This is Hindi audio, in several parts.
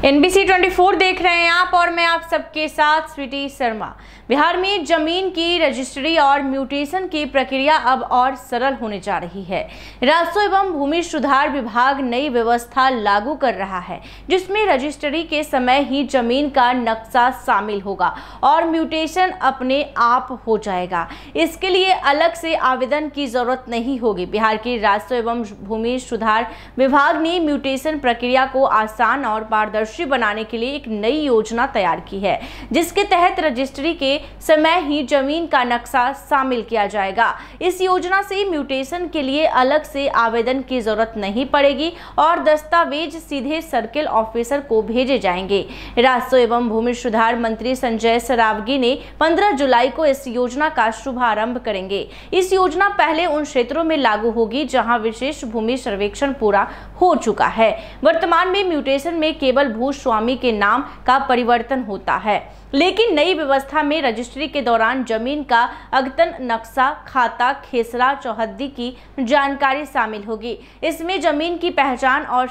NBC 24 देख रहे हैं आप और मैं आप सबके साथ स्वीटी शर्मा। बिहार में जमीन की रजिस्ट्री और म्यूटेशन की प्रक्रिया अब और सरल होने जा रही है। राजस्व एवं भूमि सुधार विभाग नई व्यवस्था लागू कर रहा है, जिसमें रजिस्ट्री के समय ही जमीन का नक्शा शामिल होगा और म्यूटेशन अपने आप हो जाएगा। इसके लिए अलग से आवेदन की जरूरत नहीं होगी। बिहार के राजस्व एवं भूमि सुधार विभाग ने म्यूटेशन प्रक्रिया को आसान और पारदर्शी बनाने के लिए एक नई योजना तैयार की है, जिसके तहत रजिस्ट्री के समय ही जमीन का नक्शा शामिल किया जाएगा। इस योजना से म्यूटेशन के लिए अलग से आवेदन की जरूरत नहीं पड़ेगी और दस्तावेज सीधे सर्किल ऑफिसर को भेजे जाएंगे। राजस्व एवं भूमि सुधार मंत्री संजय सरावगी ने 15 जुलाई को इस योजना का शुभारंभ करेंगे। इस योजना पहले उन क्षेत्रों में लागू होगी जहां विशेष भूमि सर्वेक्षण पूरा हो चुका है। वर्तमान में म्यूटेशन में केवल भूस्वामी के नाम का परिवर्तन होता है, लेकिन नई व्यवस्था में रजिस्ट्री के दौरान जमीन का अद्यतन नक्शा, खाता, खेसरा, चौहद्दी की जानकारी शामिल होगी। इसमें जमीन की पहचान और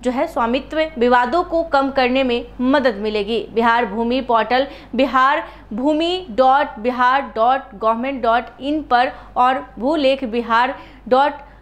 स्वामित्व विवादों को कम करने में मदद मिलेगी। बिहार भूमि पोर्टल biharbhumi.bihar.gov.in पर और भूलेख बिहार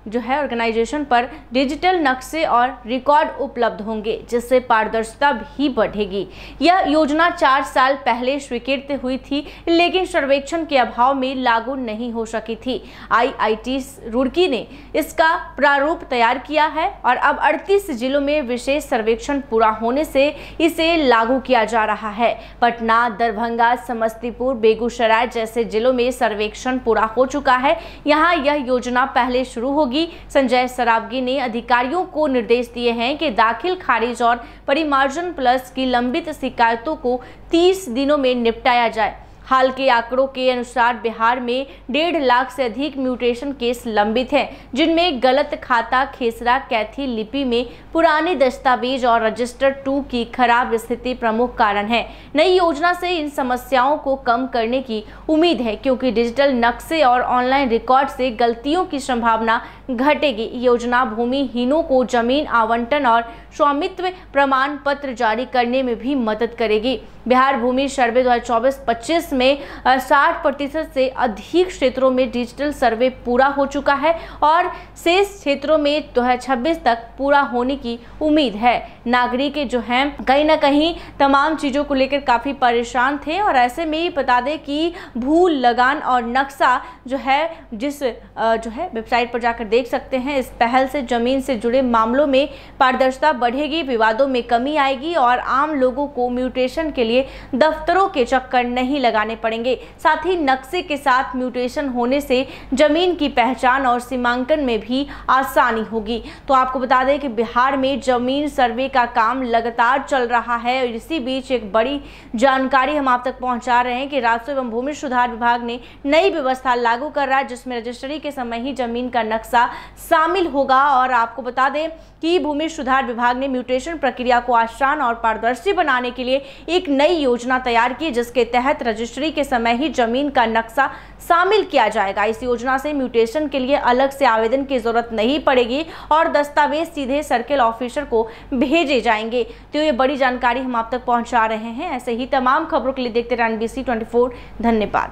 ऑर्गेनाइजेशन पर डिजिटल नक्शे और रिकॉर्ड उपलब्ध होंगे, जिससे पारदर्शिता भी बढ़ेगी। यह योजना 4 साल पहले स्वीकृत हुई थी, लेकिन सर्वेक्षण के अभाव में लागू नहीं हो सकी थी। IIT रुड़की ने इसका प्रारूप तैयार किया है और अब 38 जिलों में विशेष सर्वेक्षण पूरा होने से इसे लागू किया जा रहा है। पटना, दरभंगा, समस्तीपुर, बेगूसराय जैसे जिलों में सर्वेक्षण पूरा हो चुका है। यहाँ यह योजना पहले शुरू होगी। संजय सरावगी ने अधिकारियों को निर्देश दिए हैं कि दाखिल, खारिज और परिमार्जन प्लस की लंबित शिकायतों को 30 दिनों में निपटाया जाए। हाल के आंकड़ों के अनुसार बिहार में 1.5 लाख से अधिक म्यूटेशन केस लंबित हैं, जिनमें गलत खाता, खेसरा, कैथी लिपि में पुराने दस्तावेज और रजिस्टर 2 की खराब स्थिति प्रमुख कारण है। नई योजना से इन समस्याओं को कम करने की उम्मीद है, क्योंकि डिजिटल नक्शे और ऑनलाइन रिकॉर्ड से गलतियों की संभावना घटेगी। योजना भूमिहीनों को जमीन आवंटन और स्वामित्व प्रमाण पत्र जारी करने में भी मदद करेगी। बिहार भूमि सर्वे 2024-25 में 60% से अधिक क्षेत्रों में डिजिटल सर्वे पूरा हो चुका है और शेष क्षेत्रों में 2026 तक पूरा होने की उम्मीद है। नागरिक जो हैं कहीं ना कहीं तमाम चीज़ों को लेकर काफ़ी परेशान थे और ऐसे में ही बता दें कि भू लगान और नक्शा जो है वेबसाइट पर जाकर देख सकते हैं। इस पहल से जमीन से जुड़े मामलों में पारदर्शिता बढ़ेगी, विवादों में कमी आएगी और आम लोगों को म्यूटेशन के लिए दफ्तरों के चक्कर नहीं लगाने पड़ेंगे। साथ ही नक्शे के साथ म्यूटेशन होने से जमीन की पहचान और सीमांकन में भी आसानी होगी। तो आपको बता दें कि बिहार में जमीन सर्वे का काम लगातार चल रहा है और इसी बीच एक बड़ी जानकारी हम आप तक पहुंचा रहे हैं कि राजस्व एवं भूमि सुधार विभाग ने नई व्यवस्था लागू कर रहा है, जिसमें रजिस्ट्री के समय ही जमीन का नक्शा शामिल होगा। और आपको बता दें कि भूमि सुधार विभाग ने म्यूटेशन प्रक्रिया को आसान और पारदर्शी बनाने के लिए एक नई योजना तैयार की, जिसके तहत रजिस्ट्री के समय ही जमीन का नक्शा शामिल किया जाएगा। इस योजना से म्यूटेशन के लिए अलग से आवेदन की जरूरत नहीं पड़ेगी और दस्तावेज सीधे सर्किल ऑफिसर को भेजे जाएंगे। तो ये बड़ी जानकारी हम आप तक पहुंचा रहे हैं। ऐसे ही तमाम खबरों के लिए देखते रहिए NBC 24। धन्यवाद।